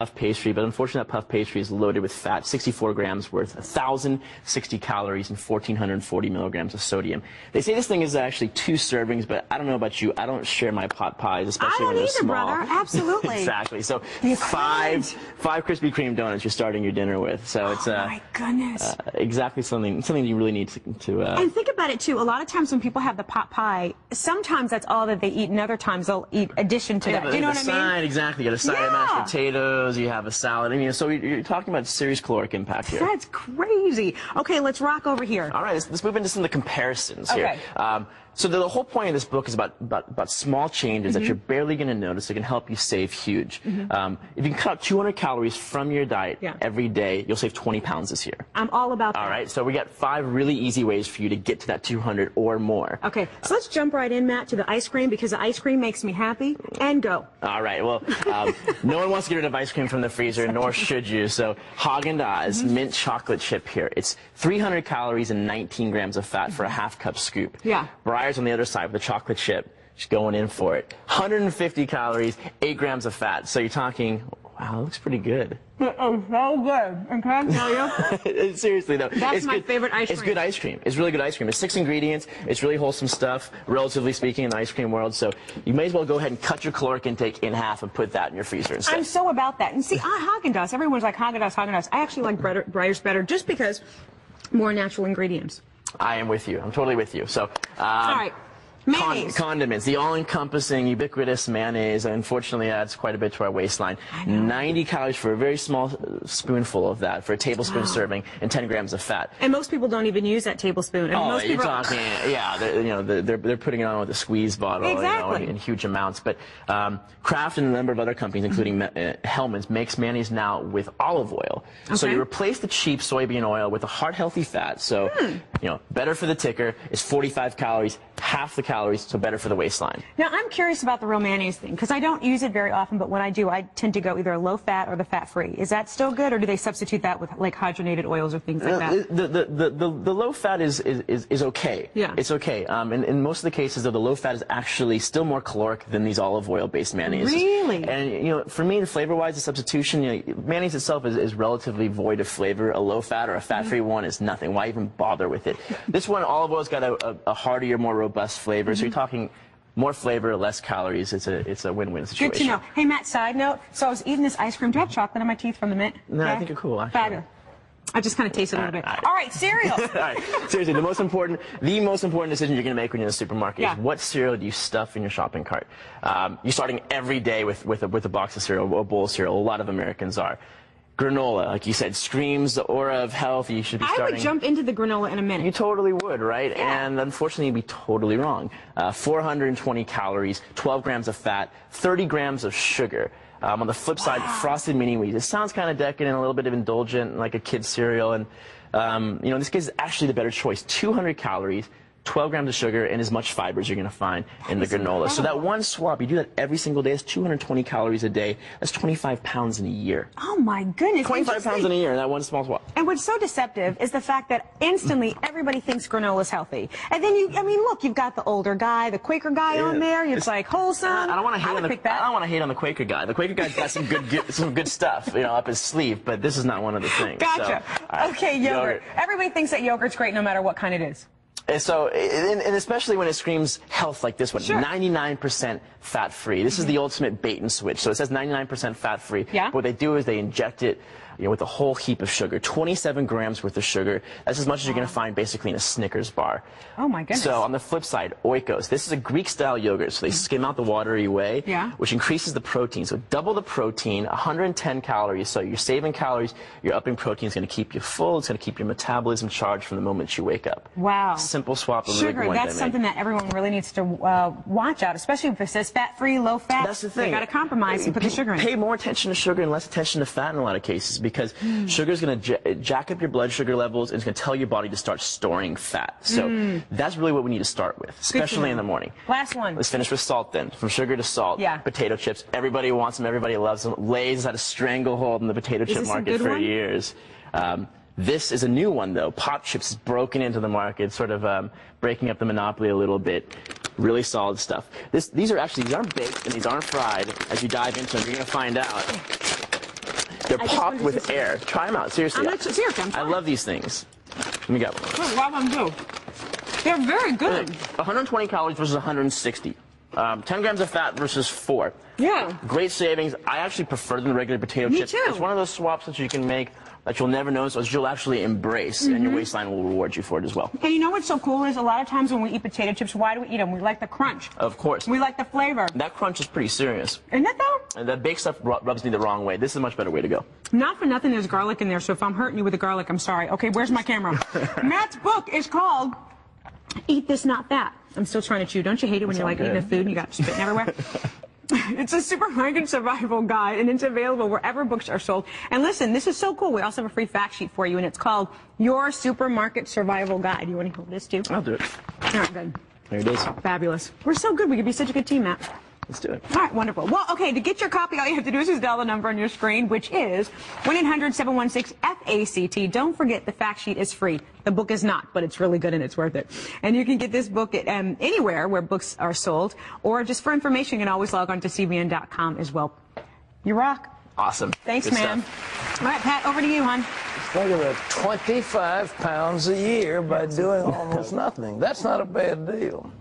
puff pastry, but unfortunately that puff pastry is loaded with fat, 64 grams worth, 1,060 calories, and 1,440 milligrams of sodium. They say this thing is actually 2 servings, but I don't know about you. I don't share my pot pies, especially when they're small. I don't either, brother. Absolutely. Exactly. So five Krispy Kreme donuts you're starting your dinner with. So it's my goodness. Exactly something you really need to. And think about it too. A lot of times when people have the pot pie, sometimes that's all that they eat, and other times they'll eat addition to that. Do you know what I mean? Exactly. You got a side of mashed potatoes. You have a salad. I mean, so you're talking about serious caloric impact here. That's crazy. Okay, let's rock over here. All right, let's move into some of the comparisons here. So the whole point of this book is about small changes that you're barely going to notice that can help you save huge. If you can cut out 200 calories from your diet every day, you'll save 20 pounds this year. I'm all about that. All right, so we got 5 really easy ways for you to get to that 200 or more. Okay, so let's jump right in, Matt, to the ice cream, because the ice cream makes me happy, and go. All right, well, no one wants to get rid of ice cream from the freezer, nor should you. So Haagen-Dazs mint chocolate chip here. It's 300 calories and 19 grams of fat for a half-cup scoop. Yeah. Breyers on the other side with the chocolate chip, just going in for it. 150 calories, 8 grams of fat. So you're talking, wow, it looks pretty good. It is so good. And can I tell you? Seriously, though. That's my favorite ice cream. It's good ice cream. It's really good ice cream. It's 6 ingredients. It's really wholesome stuff, relatively speaking, in the ice cream world. So you may as well go ahead and cut your caloric intake in half and put that in your freezer instead. I'm so about that. And see, Haagen-Dazs, everyone's like Haagen-Dazs, Haagen-Dazs. I actually like Breyers better just because more natural ingredients. I am with you. I'm totally with you. So, all right. Mayonnaise. Condiments, the all-encompassing, ubiquitous mayonnaise, unfortunately adds quite a bit to our waistline. 90 calories for a very small spoonful of that, for a tablespoon serving, and 10 grams of fat. And most people don't even use that tablespoon. I mean, most people talking, they're putting it on with a squeeze bottle, in huge amounts. But Kraft and a number of other companies, including Hellmann's, makes mayonnaise now with olive oil. Okay. So you replace the cheap soybean oil with a heart-healthy fat. So, better for the ticker. It's 45 calories, half the calories, so better for the waistline. Now, I'm curious about the real mayonnaise thing, because I don't use it very often, but when I do, I tend to go either low-fat or the fat-free. Is that still good, or do they substitute that with, like, hydrogenated oils or things like that? The low-fat is okay. Yeah. It's okay. In most of the cases, though, the low-fat is actually still more caloric than these olive oil-based mayonnaises. Really? And, for me, flavor-wise, the substitution, mayonnaise itself is relatively void of flavor. A low-fat or a fat-free one is nothing. Why even bother with it? This one, olive oil's got a heartier, more robust flavor. So you're talking more flavor, less calories. It's a win-win situation. Good to know. Hey, Matt, side note. So I was eating this ice cream. Do I have chocolate in my teeth from the mint? No, I think you're cool, actually. Fabulous. I just kind of tasted a little bit. All right, cereal. All right, seriously, the most important decision you're going to make when you're in the supermarket is what cereal do you stuff in your shopping cart. You're starting every day with a box of cereal, a bowl of cereal. A lot of Americans are. Granola, like you said, screams the aura of health. You should be starting. I would jump into the granola in a minute. You totally would, right? Yeah. And unfortunately, you'd be totally wrong. 420 calories, 12 grams of fat, 30 grams of sugar. On the flip side, Frosted Mini Wheats. It sounds kind of decadent, a little bit of indulgent, like a kid's cereal. And, in this case, it's actually the better choice. 200 calories. 12 grams of sugar, and as much fiber as you're going to find in the granola. Incredible. So that one swap, you do that every single day, that's 220 calories a day. That's 25 pounds in a year. Oh, my goodness. 25 pounds in a year in that one small swap. And what's so deceptive is the fact that instantly everybody thinks granola is healthy. And then look, you've got the older guy, the Quaker guy on there. It's like wholesome. I don't want to hate on the Quaker guy. The Quaker guy's got some good stuff, up his sleeve, but this is not one of the things. Gotcha. So, okay, yogurt. Everybody thinks that yogurt's great no matter what kind it is. So, and especially when it screams health like this one, 99% fat-free. This is the ultimate bait and switch. So it says 99% fat-free. Yeah. What they do is they inject it with a whole heap of sugar, 27 grams worth of sugar. That's as much as you're going to find basically in a Snickers bar. Oh, my goodness. So on the flip side, Oikos. This is a Greek-style yogurt, so they skim out the watery whey, which increases the protein. So double the protein, 110 calories. So you're saving calories, you're upping protein. It's going to keep you full. It's going to keep your metabolism charged from the moment you wake up. Wow. Simple swap. Sugar, that's something that everyone really needs to watch out, especially if it says fat-free, low-fat. That's the thing. They got to compromise and put the sugar in. Pay more attention to sugar and less attention to fat in a lot of cases, because sugar is going to jack up your blood sugar levels, and it's going to tell your body to start storing fat. So that's really what we need to start with, especially in the morning. Last one. Let's finish with salt then. From sugar to salt. Yeah. Potato chips. Everybody wants them. Everybody loves them. Lay's has had a stranglehold in the potato chip market for years. This is a new one, though. Pop Chips is broken into the market, sort of breaking up the monopoly a little bit. Really solid stuff. These aren't baked and these aren't fried. As you dive into them, you're going to find out. They're I just popped wanted to with see- air. Try them out, seriously. Seriously, I'm I trying. love these things. Let me get one. What do I do? They're very good. 120 calories versus 160. 10 grams of fat versus 4. Yeah. Great savings. I actually prefer them to regular potato Me chips. too. It's one of those swaps that you can make that you'll never notice, that you'll actually embrace, and Mm-hmm. your waistline will reward you for it as well. And you know what's so cool is a lot of times when we eat potato chips, why do we eat them? We like the crunch. Of course. We like the flavor. That crunch is pretty serious. Isn't it though? And that baked stuff rubs me the wrong way. This is a much better way to go. Not for nothing, there's garlic in there, so if I'm hurting you with the garlic, I'm sorry. Okay, where's my camera? Matt's book is called Eat This Not That. I'm still trying to chew. Don't you hate it when you're like eating the food and you got spitting everywhere? It's a supermarket survival guide, and it's available wherever books are sold. And listen, this is so cool. We also have a free fact sheet for you, and it's called Your Supermarket Survival Guide. You want to hold this too? I'll do it. All right, good. There it is. Fabulous. We're so good. We could be such a good team, Matt. Let's do it. All right, wonderful. Well, okay, to get your copy, all you have to do is just dial the number on your screen, which is 1-800-716-FACT. Don't forget, the fact sheet is free. The book is not, but it's really good and it's worth it. And you can get this book at anywhere where books are sold, or just for information, you can always log on to CBN.com as well. You rock. Awesome. Thanks, Good man. stuff. All right, Pat, over to you, hon. Think of it, 25 pounds a year by doing almost nothing. That's not a bad deal.